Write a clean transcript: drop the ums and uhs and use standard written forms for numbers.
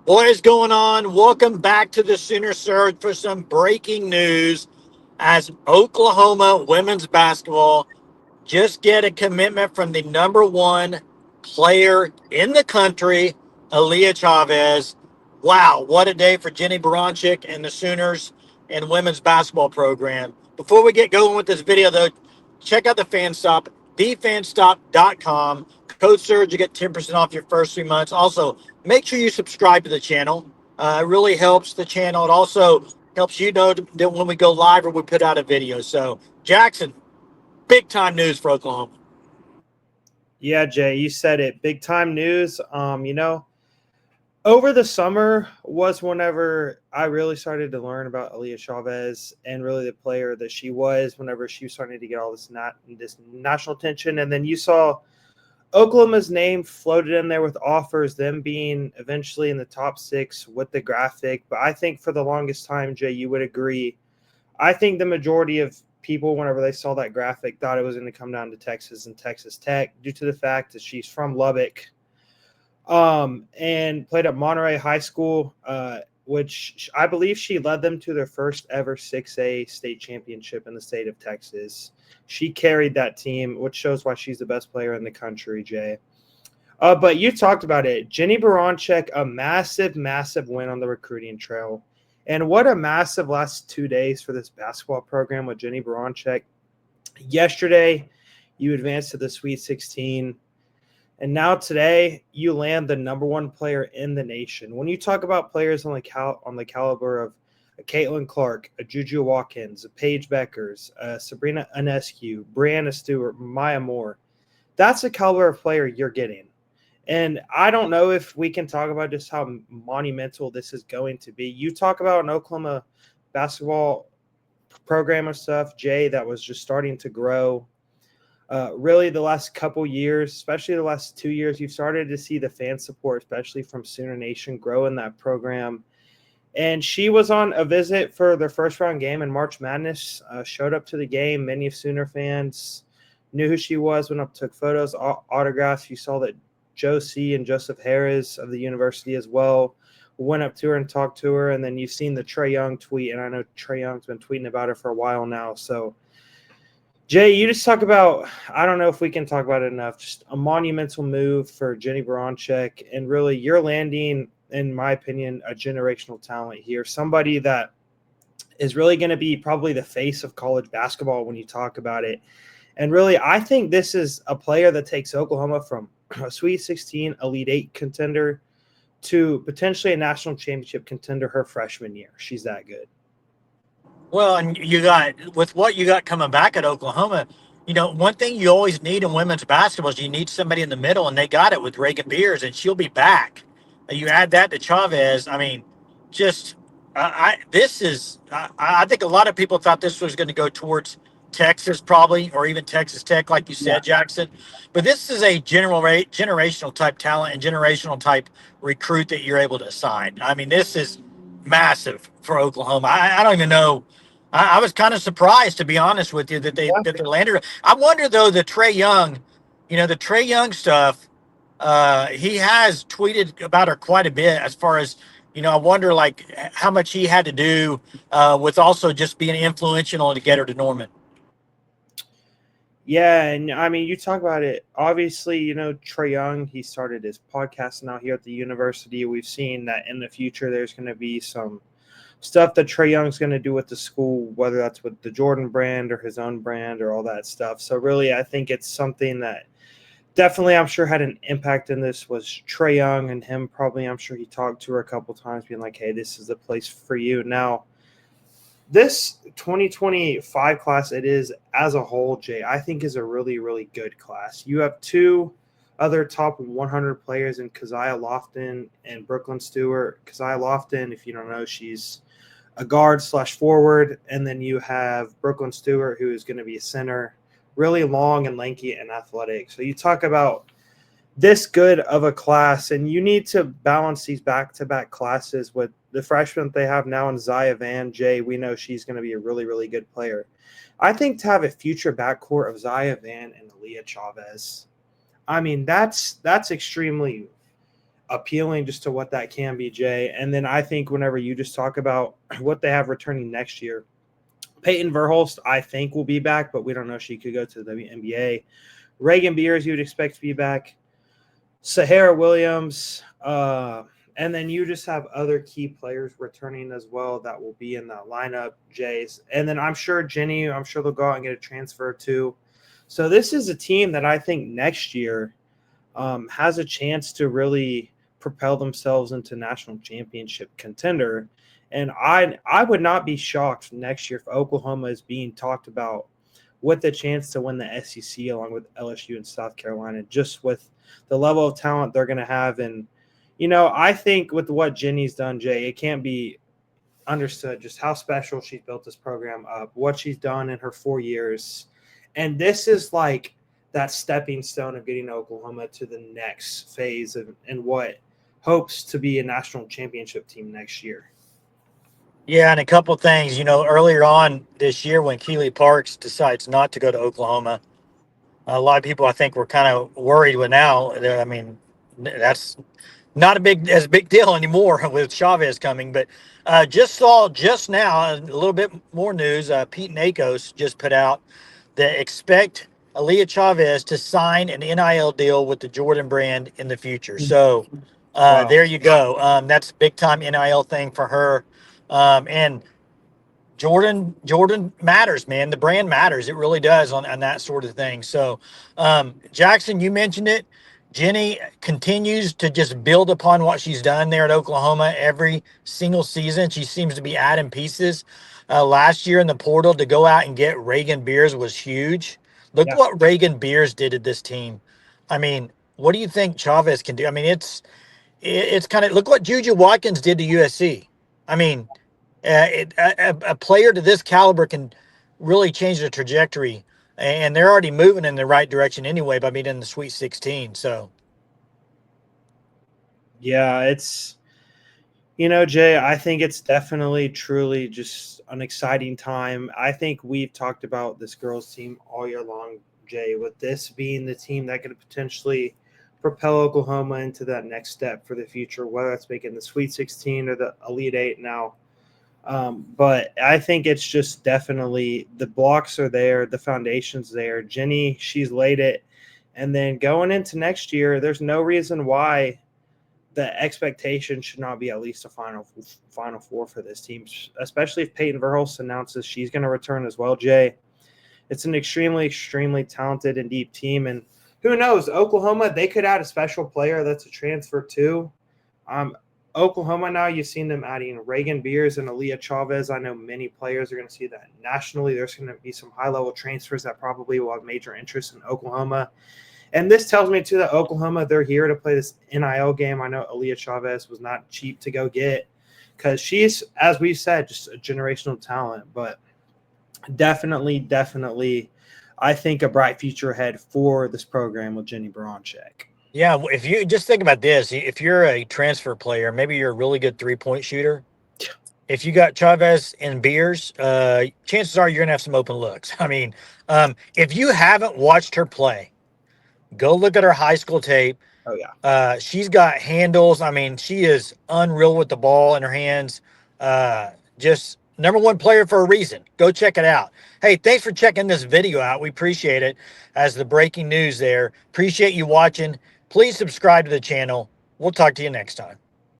What is going on? Welcome back to the Sooner Surge for some breaking news as Oklahoma women's basketball just get a commitment from the number one player in the country, Aaliyah Chavez. Wow, what a day for Jenny Baranczyk and the Sooners and women's basketball program. Before we get going with this video, though, check out the fan stop, thefanstop.com. Code Surge, you get 10% off your first 3 months. Also, make sure you subscribe to the channel. It really helps the channel. It also helps you know that when we go live or we put out a video. So, Jackson, big time news for Oklahoma. Yeah, Jay, you said it. Big time news. Over the summer was whenever I really started to learn about Aaliyah Chavez and really the player that she was whenever she was starting to get all this national attention. And then you saw Oklahoma's name floated in there with offers, them being eventually in the top 6 with the graphic. But I think for the longest time, Jay, you would agree. I think the majority of people, whenever they saw that graphic, thought it was going to come down to Texas and Texas Tech due to the fact that she's from Lubbock and played at Monterey High School, which I believe she led them to their first ever 6A state championship in the state of Texas. She carried that team, which shows why she's the best player in the country, Jay. But you talked about it. Jenny Baranczyk, a massive, massive win on the recruiting trail. And what a massive last 2 days for this basketball program with Jenny Baranczyk. Yesterday, you advanced to the Sweet 16. And now today, you land the number one player in the nation. When you talk about players on the caliber of a Caitlin Clark, a Juju Watkins, a Paige Beckers, Sabrina Ionescu, Brianna Stewart, Maya Moore, that's the caliber of player you're getting. And I don't know if we can talk about just how monumental this is going to be. You talk about an Oklahoma basketball program and stuff, Jay, that was just starting to grow. Really, the last couple years, especially the last 2 years, you've started to see the fan support, especially from Sooner Nation, grow in that program. And she was on a visit for their first round game in March Madness, showed up to the game. Many of Sooner fans knew who she was, went up, took photos, autographs. You saw that Joe C. and Joseph Harris of the university as well went up to her and talked to her. And then you've seen the Trae Young tweet, and I know Trae Young's been tweeting about her for a while now. So, Jay, you just talk about, I don't know if we can talk about it enough, just a monumental move for Jenny Baranczyk. And really, you're landing, in my opinion, a generational talent here. Somebody that is really going to be probably the face of college basketball when you talk about it. And really, I think this is a player that takes Oklahoma from a Sweet 16 Elite 8 contender to potentially a national championship contender her freshman year. She's that good. Well, and you got with what you got coming back at Oklahoma, one thing you always need in women's basketball is you need somebody in the middle, and they got it with Reagan Beers, and she'll be back. You add that to Chavez. I mean, just I think a lot of people thought this was going to go towards Texas probably, or even Texas Tech, like you Yeah. said, Jackson. But this is a generational type talent and generational type recruit that you're able to sign. I mean, this is massive for Oklahoma. I don't even know. I was kind of surprised, to be honest with you, that they landed. I wonder though, the Trey Young stuff. He has tweeted about her quite a bit, as far as I wonder like how much he had to do with also just being influential to get her to Norman. Yeah, and I mean, you talk about it. Obviously, Trae Young, he started his podcast now here at the university. We've seen that in the future there's going to be some stuff that Trae Young's going to do with the school, whether that's with the Jordan brand or his own brand or all that stuff. So really, I think it's something that definitely I'm sure had an impact in this was Trae Young and him probably. I'm sure he talked to her a couple times being like, hey, this is the place for you. Now, this 2025 class, it is as a whole, Jay, I think is a really, really good class. You have two other top 100 players in Keziah Lofton and Brooklyn Stewart. Keziah Lofton, if you don't know, she's a guard / forward. And then you have Brooklyn Stewart, who is going to be a center, really long and lanky and athletic. So you talk about this good of a class, and you need to balance these back-to-back classes with the freshman they have now in Zaya Van. Jay, we know she's going to be a really, really good player. I think to have a future backcourt of Zaya Van and Aaliyah Chavez, I mean, that's extremely appealing just to what that can be, Jay. And then I think whenever you just talk about what they have returning next year, Peyton Verhulst, I think, will be back, but we don't know if she could go to the WNBA. Reagan Beers, you would expect to be back. Sahara Williams, and then you just have other key players returning as well that will be in that lineup, Jays. And then I'm sure Jenny, I'm sure they'll go out and get a transfer too. So this is a team that I think next year has a chance to really propel themselves into national championship contender. And I would not be shocked next year if Oklahoma is being talked about with the chance to win the SEC along with LSU and South Carolina, just with the level of talent they're going to have. And, I think with what Jenny's done, Jay, it can't be understood just how special she's built this program up, what she's done in her 4 years. And this is like that stepping stone of getting Oklahoma to the next phase and what hopes to be a national championship team next year. Yeah, and a couple things. Earlier on this year when Keely Parks decides not to go to Oklahoma, a lot of people I think were kind of worried. With now, I mean, that's not as big deal anymore with Chavez coming. But just now a little bit more news. Pete Nakos just put out that expect Aaliyah Chavez to sign an NIL deal with the Jordan brand in the future. So Wow. there you go. That's a big time NIL thing for her. And Jordan matters, man. The brand matters. It really does on that sort of thing. So, Jackson, you mentioned it. Jenny continues to just build upon what she's done there at Oklahoma every single season. She seems to be adding pieces. Last year in the portal to go out and get Reagan Beers was huge. Look what Reagan Beers did to this team. I mean, what do you think Chavez can do? I mean, it's kind of look what Juju Watkins did to USC. I mean, a player to this caliber can really change the trajectory, and they're already moving in the right direction anyway by being in the Sweet 16. So, yeah, it's Jay, I think it's definitely truly just an exciting time. I think we've talked about this girls team all year long, Jay, with this being the team that could potentially propel Oklahoma into that next step for the future, whether it's making the Sweet 16 or the Elite Eight now. But I think it's just definitely the blocks are there, the foundation's there. Jenny, she's laid it. And then going into next year, there's no reason why the expectation should not be at least a Final Four for this team, especially if Peyton Verhulst announces she's going to return as well, Jay. It's an extremely, extremely talented and deep team. And who knows, Oklahoma, they could add a special player that's a transfer too. Oklahoma now, you've seen them adding Reagan Beers and Aaliyah Chavez. I know many players are going to see that nationally. There's going to be some high-level transfers that probably will have major interest in Oklahoma. And this tells me, too, that Oklahoma, they're here to play this NIL game. I know Aaliyah Chavez was not cheap to go get because she's, as we said, just a generational talent. But definitely, I think a bright future ahead for this program with Jenny Baranczyk. Yeah, if you just think about this, if you're a transfer player, maybe you're a really good three-point shooter. If you got Chavez and Beers, chances are you're going to have some open looks. I mean, if you haven't watched her play, go look at her high school tape. Oh, yeah. She's got handles. I mean, she is unreal with the ball in her hands. Just number one player for a reason. Go check it out. Hey, thanks for checking this video out. We appreciate it as the breaking news there. Appreciate you watching. Please subscribe to the channel. We'll talk to you next time.